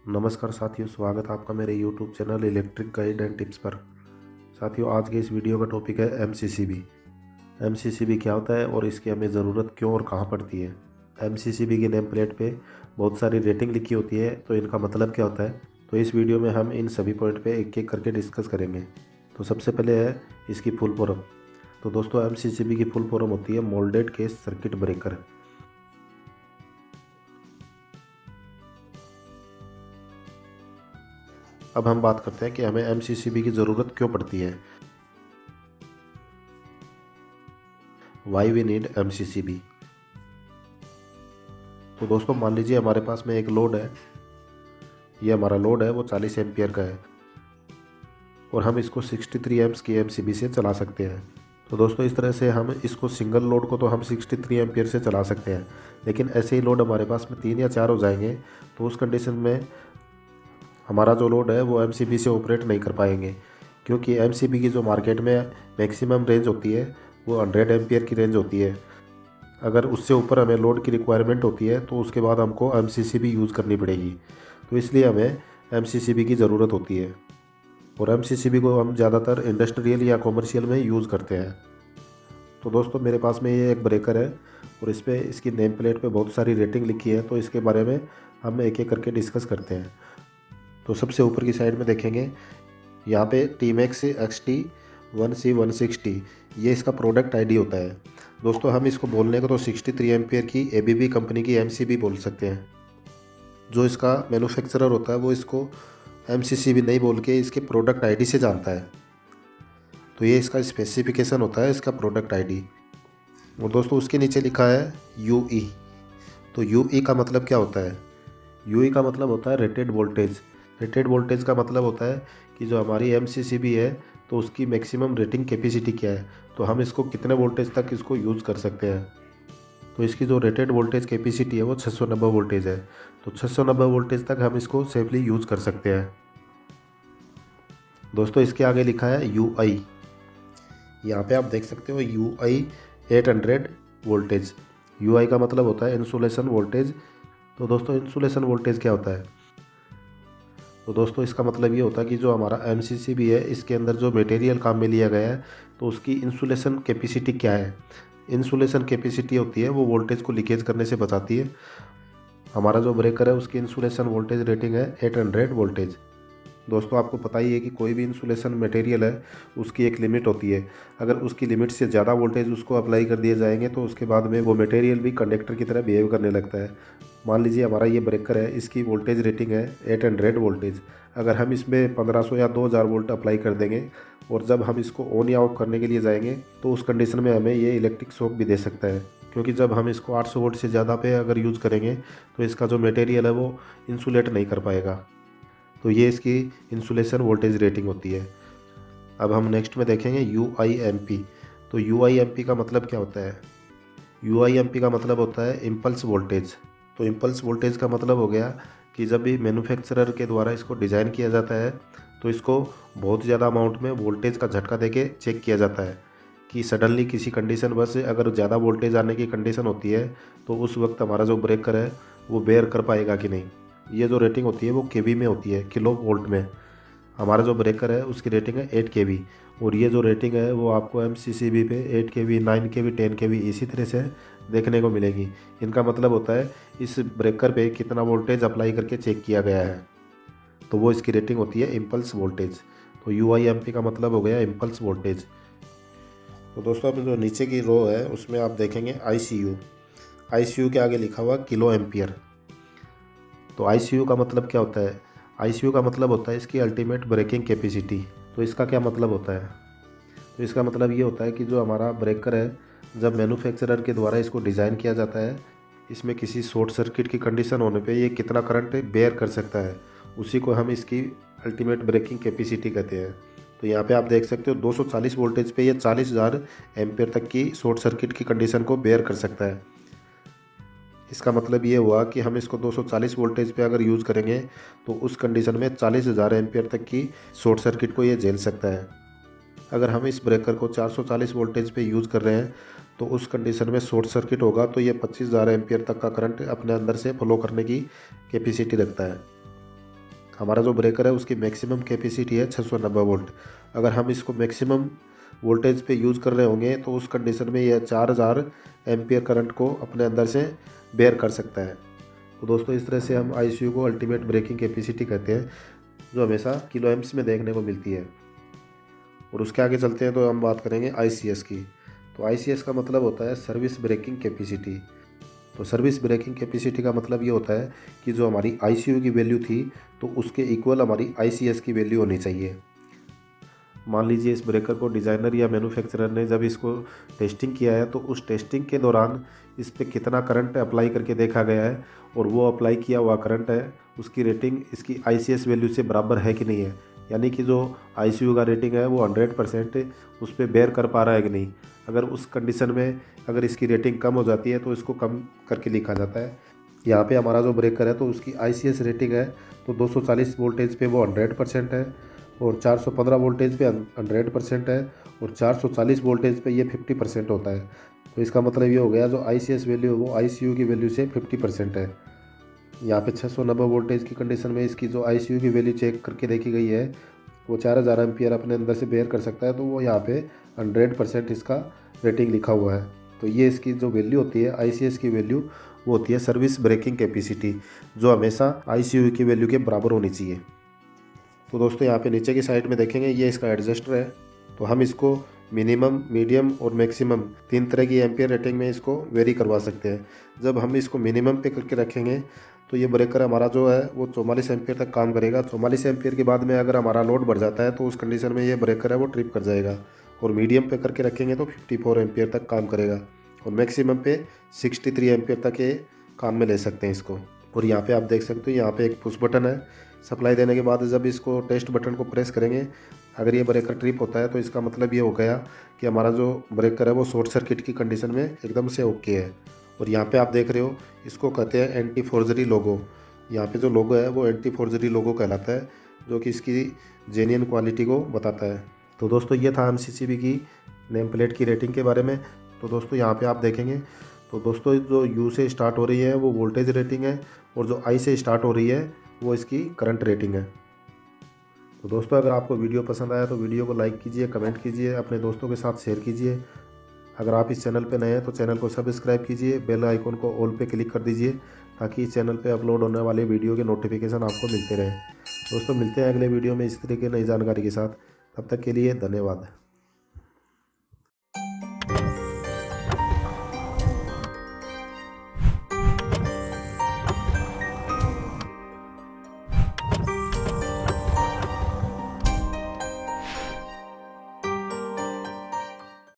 नमस्कार साथियों, स्वागत है आपका मेरे YouTube channel electric guide and tips पर। साथियों, आज के इस वीडियो का टॉपिक है MCCB। MCCB क्या होता है और इसकी हमें ज़रूरत क्यों और कहाँ पड़ती है। MCCB की नेम प्लेट पे बहुत सारी रेटिंग लिखी होती है, तो इनका मतलब क्या होता है। तो इस वीडियो में हम इन सभी पॉइंट पे एक एक करके डिस्कस करेंगे। तो सबसे पहले है इसकी फुल फॉर्म। तो दोस्तों, MCCB की फुल फॉर्म होती है मोल्डेड केस सर्किट ब्रेकर। अब हम बात करते हैं कि हमें MCCB की ज़रूरत क्यों पड़ती है। Why we need MCCB। तो दोस्तों, मान लीजिए हमारे पास में एक लोड है। ये हमारा लोड है, वो 40 एम्पियर का है और हम इसको 63 एम्प्स की MCB से चला सकते हैं। तो दोस्तों, इस तरह से हम इसको सिंगल लोड को तो हम 63 एम्पियर से चला सकते हैं, लेकिन ऐसे ही लोड हमारे पास में 3 या 4 हो जाएंगे तो उस कंडीशन में हमारा जो लोड है वो MCB से ऑपरेट नहीं कर पाएंगे, क्योंकि MCB की जो मार्केट में मैक्सिमम रेंज होती है वो 100 एम्पियर की रेंज होती है। अगर उससे ऊपर हमें लोड की रिक्वायरमेंट होती है तो उसके बाद हमको MCCB यूज़ करनी पड़ेगी। तो इसलिए हमें MCCB की ज़रूरत होती है और MCCB को हम ज़्यादातर इंडस्ट्रियल या कॉमर्शियल में यूज़ करते हैं। तो दोस्तों, मेरे पास में ये एक ब्रेकर है और इस पर इसकी नेम प्लेट पे बहुत सारी रेटिंग लिखी है, तो इसके बारे में हम एक एक करके डिस्कस करते हैं। तो सबसे ऊपर की साइड में देखेंगे, यहाँ पे T-Max XT 1C160 ये इसका प्रोडक्ट आईडी होता है। दोस्तों, हम इसको बोलने को तो 63 एम्पियर की ABB कंपनी की MCB बोल सकते हैं। जो इसका मैन्युफैक्चरर होता है वो इसको MCCB नहीं बोल के इसके प्रोडक्ट आईडी से जानता है। तो ये इसका स्पेसिफिकेशन होता है, इसका प्रोडक्ट आईडी। और दोस्तों, उसके नीचे लिखा है UE। तो UE का मतलब क्या होता है। UE का मतलब होता है रेटेड वोल्टेज। रेटेड वोल्टेज का मतलब होता है कि जो हमारी MCCB है तो उसकी मैक्सिमम रेटिंग कैपेसिटी क्या है, तो हम इसको कितने वोल्टेज तक इसको यूज़ कर सकते हैं। तो इसकी जो रेटेड वोल्टेज कैपेसिटी है वो 690 वोल्टेज है। तो 690 वोल्टेज तक हम इसको सेफली यूज़ कर सकते हैं। दोस्तों, इसके आगे लिखा है UI। यहाँ पे आप देख सकते हो UI 800 वोल्टेज। UI का मतलब होता है इंसुलेशन वोल्टेज। तो दोस्तों, इंसुलेशन वोल्टेज क्या होता है। तो दोस्तों, इसका मतलब ये होता है कि जो हमारा MCCB है इसके अंदर जो मटेरियल काम में लिया गया है तो उसकी इंसुलेशन कैपेसिटी क्या है। इंसुलेशन कैपेसिटी होती है वो वोल्टेज को लीकेज करने से बचाती है। हमारा जो ब्रेकर है उसकी इंसुलेशन वोल्टेज रेटिंग है 800 वोल्टेज। दोस्तों, आपको पता ही है कि कोई भी इंसुलेशन मटेरियल है उसकी एक लिमिट होती है। अगर उसकी लिमिट से ज़्यादा वोल्टेज उसको अप्लाई कर दिए जाएंगे तो उसके बाद में वो मटेरियल भी कंडक्टर की तरह बिहेव करने लगता है। मान लीजिए हमारा ये ब्रेकर है, इसकी वोल्टेज रेटिंग है 800 वोल्टेज। अगर हम इसमें 1500 या 2000 वोल्ट अप्लाई कर देंगे और जब हम इसको ऑन या ऑफ करने के लिए जाएंगे तो उस कंडीशन में हमें ये इलेक्ट्रिक शॉक भी दे सकता है, क्योंकि जब हम इसको 800 वोल्ट से ज़्यादा पे अगर यूज़ करेंगे तो इसका जो मटेरियल है वो इंसुलेट नहीं कर पाएगा। तो ये इसकी इंसुलेशन वोल्टेज रेटिंग होती है। अब हम नेक्स्ट में देखेंगे UIMP। तो UIMP का मतलब क्या होता है। UIMP का मतलब होता है इम्पल्स वोल्टेज। तो इम्पल्स वोल्टेज का मतलब हो गया कि जब भी मैन्युफैक्चरर के द्वारा इसको डिज़ाइन किया जाता है तो इसको बहुत ज़्यादा अमाउंट में वोल्टेज का झटका देके चेक किया जाता है कि सडनली किसी कंडीशन बस अगर ज़्यादा वोल्टेज आने की कंडीशन होती है तो उस वक्त हमारा जो ब्रेकर है वो बेयर कर पाएगा कि नहीं। ये जो रेटिंग होती है वो केवी में होती है, किलो वोल्ट में। हमारा जो ब्रेकर है उसकी रेटिंग है 8 kV और ये जो रेटिंग है वो आपको MCCB पे 8 kV 9 kV 10 kV इसी तरह से देखने को मिलेगी। इनका मतलब होता है इस ब्रेकर पे कितना वोल्टेज अप्लाई करके चेक किया गया है, तो वो इसकी रेटिंग होती है इम्पल्स वोल्टेज। तो UIMP का मतलब हो गया इम्पल्स वोल्टेज। तो दोस्तों, अब जो नीचे की रो है उसमें आप देखेंगे ICU के आगे लिखा हुआ किलो एम्पियर। तो ICU का मतलब क्या होता है। ICU का मतलब होता है इसकी अल्टीमेट ब्रेकिंग कैपेसिटी। तो इसका क्या मतलब होता है। तो इसका मतलब ये होता है कि जो हमारा ब्रेकर है जब मैन्युफैक्चरर के द्वारा इसको डिज़ाइन किया जाता है, इसमें किसी शॉर्ट सर्किट की कंडीशन होने पे ये कितना करंट बेयर कर सकता है, उसी को हम इसकी अल्टीमेट ब्रेकिंग कैपेसिटी कहते हैं। तो यहाँ पे आप देख सकते हो 240 वोल्टेज पे ये 40,000 एम्पेयर तक की शॉर्ट सर्किट की कंडीशन को बेयर कर सकता है। इसका मतलब ये हुआ कि हम इसको 240 वोल्टेज पे अगर यूज़ करेंगे तो उस कंडीशन में 40,000 एम्पियर तक की शॉर्ट सर्किट को ये झेल सकता है। अगर हम इस ब्रेकर को 440 वोल्टेज पे यूज़ कर रहे हैं तो उस कंडीशन में शॉर्ट सर्किट होगा तो ये 25,000 एम्पियर तक का करंट अपने अंदर से फ्लो करने की कैपेसिटी रखता है। हमारा जो ब्रेकर है उसकी मैक्सिमम कैपेसिटी है 690 वोल्ट। अगर हम इसको मैक्सिमम वोल्टेज पे यूज़ कर रहे होंगे तो उस कंडीशन में यह 4000 एम्पियर करंट को अपने अंदर से बेयर कर सकता है। तो दोस्तों इस तरह से हम ICU को अल्टीमेट ब्रेकिंग कैपेसिटी कहते हैं, जो हमेशा किलो एम्प्स में देखने को मिलती है। और उसके आगे चलते हैं तो हम बात करेंगे ICS की। तो ICS का मतलब होता है सर्विस ब्रेकिंग कैपेसिटी। तो सर्विस ब्रेकिंग कैपेसिटी का मतलब ये होता है कि जो हमारी ICU की वैल्यू थी तो उसके इक्वल हमारी ICS की वैल्यू होनी चाहिए। मान लीजिए इस ब्रेकर को डिज़ाइनर या मैन्युफैक्चरर ने जब इसको टेस्टिंग किया है तो उस टेस्टिंग के दौरान इस पर कितना करंट अप्लाई करके देखा गया है और वो अप्लाई किया हुआ करंट है उसकी रेटिंग इसकी ICS वैल्यू से बराबर है कि नहीं है, यानी कि जो ICU का रेटिंग है वो 100% उस पर बेयर कर पा रहा है कि नहीं। अगर उस कंडीशन में अगर इसकी रेटिंग कम हो जाती है तो इसको कम करके लिखा जाता है। यहाँ पे हमारा जो ब्रेकर है तो उसकी ICS रेटिंग है तो 240 वोल्टेज पे वो 100% है और 415 वोल्टेज पे 100% है और 440 वोल्टेज पे ये 50% होता है। तो इसका मतलब ये हो गया जो ICS वैल्यू है वो ICU की वैल्यू से 50% है। यहाँ पे 690 वोल्टेज की कंडीशन में इसकी जो ICU की वैल्यू चेक करके देखी गई है वो 4000 एम्पियर अपने अंदर से बेयर कर सकता है, तो वो यहाँ पे 100% इसका रेटिंग लिखा हुआ है। तो ये इसकी जो वैल्यू होती है ICS की वैल्यू वो होती है सर्विस ब्रेकिंग कैपेसिटी, जो हमेशा ICU की वैल्यू के बराबर होनी चाहिए। तो दोस्तों यहाँ पे नीचे की साइड में देखेंगे ये इसका एडजस्टर है। तो हम इसको मिनिमम, मीडियम और मैक्सिमम 3 तरह की एम्पियर रेटिंग में इसको वेरी करवा सकते हैं। जब हम इसको मिनिमम पे करके रखेंगे तो ये ब्रेकर हमारा जो है वो 44 एम्पियर तक काम करेगा। 44 एम्पियर के बाद में अगर हमारा लोड बढ़ जाता है तो उस कंडीशन में ये ब्रेकर है वो ट्रिप कर जाएगा। और मीडियम पे करके रखेंगे तो 54 एम्पियर तक काम करेगा और मैक्सिमम पे 63 एम्पियर तक ये काम में ले सकते हैं इसको। और यहाँ पे आप देख सकते हो यहाँ पे एक पुश बटन है। सप्लाई देने के बाद जब इसको टेस्ट बटन को प्रेस करेंगे, अगर ये ब्रेकर ट्रिप होता है तो इसका मतलब ये हो गया कि हमारा जो ब्रेकर है वो शॉर्ट सर्किट की कंडीशन में एकदम से ओके है। और यहाँ पे आप देख रहे हो इसको कहते हैं एंटी फोर्जरी लोगो। यहाँ पे जो लोगो है वो एंटी फोर्जरी लोगो कहलाता है, जो कि इसकी जेन्युइन क्वालिटी को बताता है। तो दोस्तों ये था MCCB की नेम प्लेट की रेटिंग के बारे में। तो दोस्तों यहाँ पे आप देखेंगे तो दोस्तों जो U से स्टार्ट हो रही है वो वोल्टेज रेटिंग है और जो I से स्टार्ट हो रही है वो इसकी करंट रेटिंग है। तो दोस्तों अगर आपको वीडियो पसंद आया तो वीडियो को लाइक कीजिए, कमेंट कीजिए, अपने दोस्तों के साथ शेयर कीजिए। अगर आप इस चैनल पे नए हैं तो चैनल को सब्सक्राइब कीजिए, बेल आइकन को ऑल पे क्लिक कर दीजिए ताकि इस चैनल पे अपलोड होने वाले वीडियो के नोटिफिकेशन आपको मिलते रहें। दोस्तों मिलते हैं अगले वीडियो में इस तरह की नई जानकारी के साथ। तब तक के लिए धन्यवाद।